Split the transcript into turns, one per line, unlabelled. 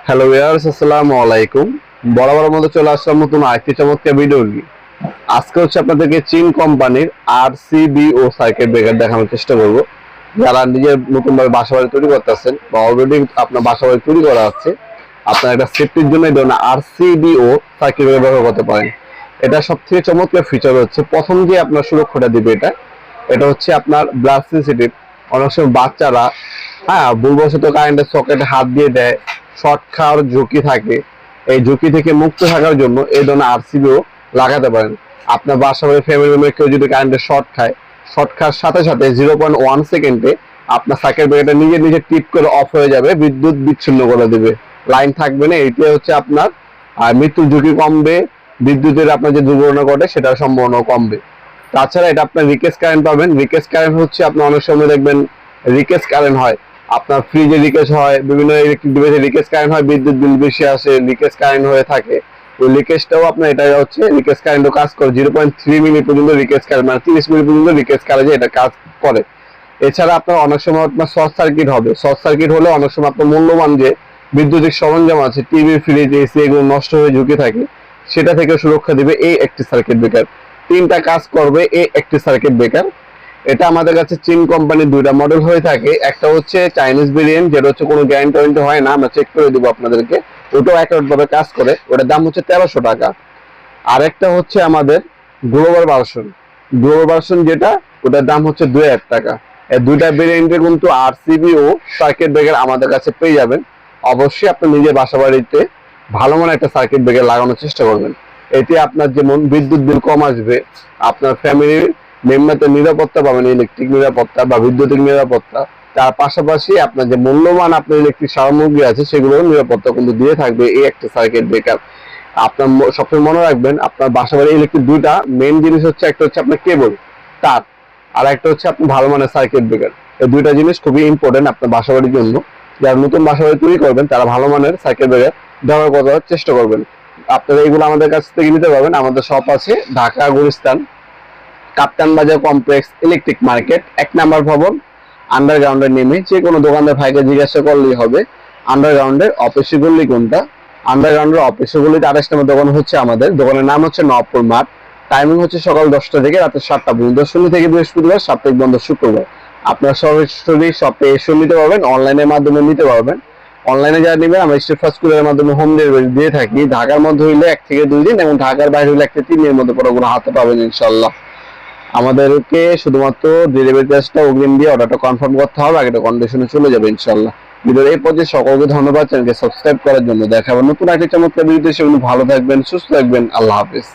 Hello viewers, আসসালামু আলাইকুম। বরাবর মতো চলে আসলাম নতুন আরেকটি চমৎকার ভিডিও নিয়ে। আজকে হচ্ছে আপনাদেরকে চীন কোম্পানির আরসিবিও সার্কিট ব্রেকার দেখানোর চেষ্টা করব। যারা নিজের নতুনভাবে বাসাবাড়ি তৈরি করতেছেন বা অলরেডি আপনার বাসাবাড়ি তৈরি করা আছে, আপনার একটা সেফটির জন্য এই ধরনের আরসিবিও সার্কিট ব্রেকার ব্যবহার করতে পারেন। এটা সবথেকে চমৎকার ফিচার হচ্ছে, প্রথম যে আপনার সুরক্ষাটা দিবে এটা হচ্ছে আপনার ব্লাড সেন্সিটিভ। অনেক সময় বাচ্চারা ভুলবশত কারেন্টের সকেটে হাত দিয়ে দেয়, শর্ট খাওয়ার ঝুঁকি থাকে। এই ঝুঁকি থেকে মুক্ত থাকার জন্য এই ধরনের আরসিবিও লাগাতে পারেন। আপনার বাসা বাড়ি ফ্যামিলি মেম্বার কেউ যদি কারেন্টের শর্ট খাওয়ার সাথে সাথে 0.1 সেকেন্ডে আপনার সার্কিট ব্রেকারটা নিজে নিজে টিপ করে অফ হয়ে যাবে, বিদ্যুৎ বিচ্ছিন্ন করে দেবে, লাইন থাকবে না। এইটা হচ্ছে আপনার মৃত্যুর ঝুঁকি কমবে, বিদ্যুতের আপনার যে দুর্ঘটনা ঘটে সেটার সম্ভাবনাও কমবে। তাছাড়া এটা আপনার রিকেজ কারেন্ট পাবেন। রিকেজ কারেন্ট হচ্ছে আপনার অনেক সময় দেখবেন রিকেজ কারেন্ট হয়, আপনার ফ্রিজে লিকেজ হয়, বিভিন্ন ইলেকট্রিক ডিভাইসে লিকেজ কারেন্ট হয়, বিদ্যুৎ বিল বেশি আসে, লিকেজ কারেন্ট হয়ে থাকে। ওই লিকেজটাও আপনার এটা হচ্ছে রিকেজ কারেন্টও কাজ করে। 0.3 মিনিট পর্যন্ত রিকেজ কারেন্ট, মানে 30 মিনিট পর্যন্ত রিকেজ কারেন্টে এটা কাজ করে। এছাড়া আপনার অনেক সময় আপনার শর্ট সার্কিট হবে। শর্ট সার্কিট হলে অনেক সময় আপনার মূল্যবান যে বৈদ্যুতিক সরঞ্জাম আছে, টিভি, ফ্রিজ, এসি, এগুলো নষ্ট হয়ে ঝুঁকি থাকে, সেটা থেকে সুরক্ষা দিবে এই একটি সার্কিট ব্রেকার। তিনটা কাজ করবে এই একটি সার্কিট ব্রেকার। এটা আমাদের কাছে চীন কোম্পানির দুইটা মডেল হয়ে থাকে। একটা হচ্ছে চাইনিজ ভেরিয়েন্ট, যেটা হচ্ছে কোনো গ্যারান্টি ওয়ারেন্টি হয় না, আমরা চেক করে দিব আপনাদেরকে। ওটাও অ্যাকুরেট ভাবে কাজ করে, ওটার দাম হচ্ছে 1300 টাকা। আর একটা হচ্ছে আমাদের গ্লোবাল ভার্সন যেটা, ওটার দাম হচ্ছে 2000 টাকা। এই দুইটা ভেরিয়েন্টের কিন্তু আরসিবি ও সার্কিট ব্রেকার আমাদের কাছে পেয়ে যাবেন। অবশ্যই আপনি নিজের বাসা বাড়িতে ভালো মানের একটা সার্কিট ব্রেকার লাগানোর চেষ্টা করবেন। এতে আপনার যেমন বিদ্যুৎ বিল কম আসবে, আপনার ফ্যামিলির মেম্বারদের নিরাপত্তা পাবেন, ইলেকট্রিক নিরাপত্তা বা বিদ্যুতিক নিরাপত্তা। তার পাশাপাশি আপনার যে মূল্যবান আপনার ইলেকট্রিক সামগ্রী আছে সেগুলোর নিরাপত্তা কিন্তু দিয়ে থাকবে এই একটা সার্কিট ব্রেকার। আপনার সবসময় মনে রাখবেন, আপনার বাসা বাড়ির ইলেকট্রিক দুইটা মেইন জিনিস হচ্ছে, একটা হচ্ছে আপনার কেবল তার, আর একটা হচ্ছে আপনার ভালো মানের সার্কিট ব্রেকার। এই দুইটা জিনিস খুবই ইম্পর্টেন্ট আপনার বাসা বাড়ির জন্য। যারা নতুন বাসা বাড়ি তৈরি করবেন তারা ভালো মানের সার্কিট ব্রেকার ব্যবহার করার চেষ্টা করবেন। আপনারা এগুলো আমাদের কাছ থেকে নিতে পারবেন। আমাদের শপ আছে ঢাকা গুলিস্তান, কাপ্তান বাজার কমপ্লেক্স, ইলেকট্রিক মার্কেট, 1 নম্বর ভবন, আন্ডারগ্রাউন্ডে নেমে যে কোনো দোকানদার ভাইকে জিজ্ঞাসা করলেই হবে আন্ডারগ্রাউন্ডের অফিসের গল্লি কোনটা। আন্ডারগ্রাউন্ডের অফিসের গল্লিতে 28 নম্বর দোকান হচ্ছে আমাদের। দোকানের নাম হচ্ছে নবপুর মাঠ। টাইমিং হচ্ছে সকাল 10টা থেকে রাতে 7টা পর্যন্ত, শনি থেকে বৃহস্পতিবার, সাপ্তাহিক বন্ধ শুক্রবার। আপনারা সরাসরি শপে এসে নিতে পারবেন, অনলাইনের মাধ্যমে নিতে পারবেন। অনলাইনে যারা নেবেন আমরা স্টেট ফার্স্ট কুরিয়ারের মাধ্যমে হোম ডেলিভারি দিয়ে থাকি। ঢাকার মধ্যে হইলে 1 থেকে 2 দিন, এবং ঢাকার বাইরে হইলে 1 থেকে 3 দিনের মধ্যে প্রোডাক্টগুলো হাতে পাবেন ইনশাআল্লাহ। আমাদেরকে শুধুমাত্র ডেলিভারি চার্জটা অগ্রিম দিয়ে অর্ডারটা কনফার্ম করতে হবে, আগে কন্ডিশনে চলে যাবে ইনশাআল্লাহ। ভিডিওর এই পর্যায়ে সকলকে ধন্যবাদ চ্যানেলকে সাবস্ক্রাইব করার জন্য। দেখা হবে নতুন একটা চমৎকার ভিডিওতে। সেগুলো ভালো থাকবেন, সুস্থ থাকবেন। আল্লাহ হাফেজ।